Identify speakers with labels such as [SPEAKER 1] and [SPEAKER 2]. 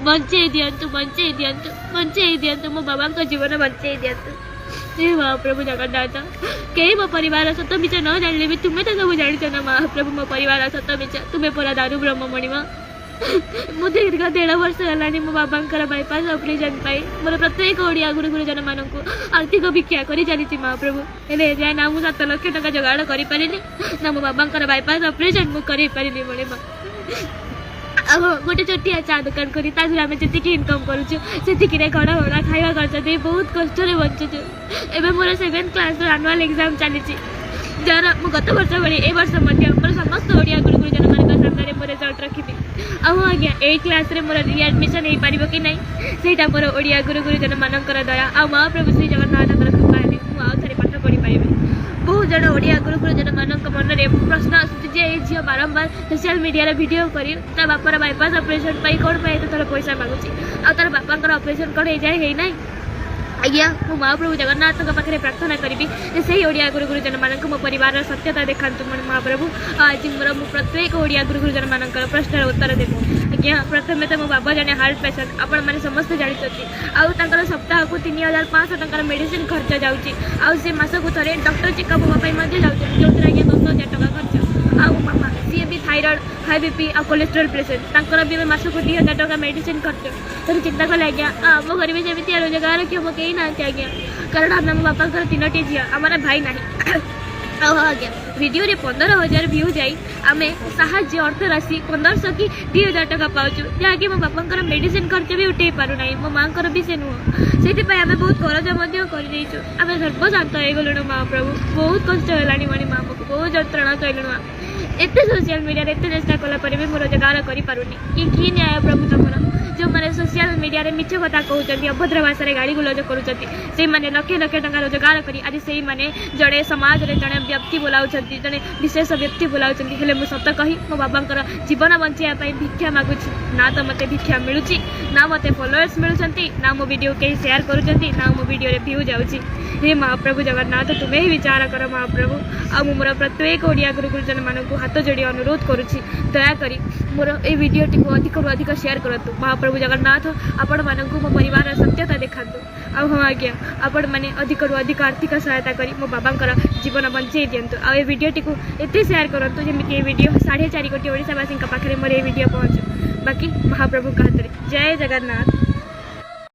[SPEAKER 1] बंचे दियंतु मो बाबा को जीवन बंचे दियंतु। हे महाप्रभु जगन्नाथ कई मो परिवार सत मिछ न जानिले भी तुम्हें तो सब जानिछ ना महाप्रभु मो परिवार सत मिछ तुम्हें पूरा दारू ब्रह्ममणि माँ मु दीर्घ 1.5 वर्ष है मो बाबा बाईपास ऑपरेशन पाई मोर प्रत्येक ओडिया गुरु गुरुजन मान आर्थिक भिक्षा कर चली महाप्रभु हेले जाए ना मु 7 लाख टका जोगाड़ कर ना मो बाबा बाईपास ऑपरेशन मु कर पारि मणि माँ गोटे छोटिया चा दुकान करी आम जी इनकम करुचु से घड़ा घड़ा खावा खर्च दे बहुत कष्ट बचुचु एवं मोर 7th क्लास आनुआल एग्जाम चली जार मु गत वर्ष भाई ए वर्ष मोर समस्त ओडिया गुरु गुरुजन मान सामने मोर रिजल्ट रखी आज्ञा ए क्लास रे मोर रिएडमिशन हो पार कि नहीं सेटा मोर ओडिया गुरु गुरुजन मान दया आ महाप्रभु श्री जगन्नाथ कृपा हेले मुझे पाठ पढ़ी पारि बहुत जन ओडिया गुरु गुरुजन मान मन में प्रश्न आसूँ ये झील बारंबार सोशल मीडिया भिडियो कर बापार बाईपास ऑपरेशन पाई कौन पाई तो पैसा मागुची आ तार बापा ऑपरेशन कौन हो जाए ना आज्ञा मु महाप्रभु जगन्नाथ पाखे प्रार्थना करी से ओडिया गुरु गुरुजन मान मो परिवार सत्यता देखा महाप्रभु आज मोर मु प्रत्येक ओडिया गुरु गुरुजन मान प्रश्न उत्तर देवी आज्ञा प्रथम तो मो बाबा जने हार्ट पेसेंट आपण मैंने समस्त जानते आउ सप्ताह को 3500 टकर मेडिसिन खर्च जाऊँगी आस को थे डॉक्टर चेकअप होगा जाऊँगी जो आज्ञा 10,000 टका खर्च आउ मामा सी भी थायराइड हाई बीपी आ कोलेस्ट्रोल पेसेंट भी मास को 2,000 टका मेडिसिन खर्च तो चिंता कले आज्ञा आम घर भी जमी रोजगार क्षम कहीं ना आज्ञा कारण आम बापा 3टी झी आम भाई ना आज्ञा वीडियो रे 15,000 व्यू जाई आमे साहाଯ୍य अर्थ राशि 1500 कि 2,000 टका पाउछु जहाँकि मो बापा मेडिसिन खर्च भी उठे पारु ना मो माँ भी से नुह से आम बहुत करज कर आम सर्वशांत हो गलु महाप्रभु बहुत कष्ट है मणि माँ को बहुत जंत्रणा कहलु एत सोशल मीडिया एत चेष्टा कलापर भी मोर रोजगार करें कि न्याय प्रभु तुम जो मैंने सोशल मीडिया रे मिछ कथा कहते अभद्र भाषा गाड़ी गुलज करुँच लक्ष लक्ष टका रोजगार कर आज से मैंने जड़े समाज रे जड़े व्यक्ति बोलाऊँ जड़े विशेष व्यक्ति बोलाऊँ हेल्ले मुझे सत कही मो बाबा जीवन बचाई भिक्षा मागुची ना तो मत भिक्षा मिलूँ ना मत फॉलोअर्स मिलुँच ना मो वीडियो कहीं शेयर करुँच ना मो वीडियो रे व्यू जाऊँगी हे महाप्रभु जगन्नाथ तुम्हें ही विचार कर महाप्रभु आ मोर प्रत्येक ओडिया गुरु गुरुजन मानक हाथ जोड़ी अनुरोध करुँची दयाकोरी मोर ए वीडियो टी अधिक रु अधिक शेयर करतु महाप्रभु जगन्नाथ आपण मानक मो परिवार सत्यता देखातु आ हाँ आज्ञा आपण मैंने अधिक रु अधिक आर्थिक सहायता करी मो बाबा जीवन बंचई दिंतु आ वीडियो टी एत शेयर करतु जमी वीडियो 4.5 कोटी ओडिशावासी पाखे मोर ए वीडियो पहुँचु बाकी महाप्रभु का हाथ जय जगन्नाथ।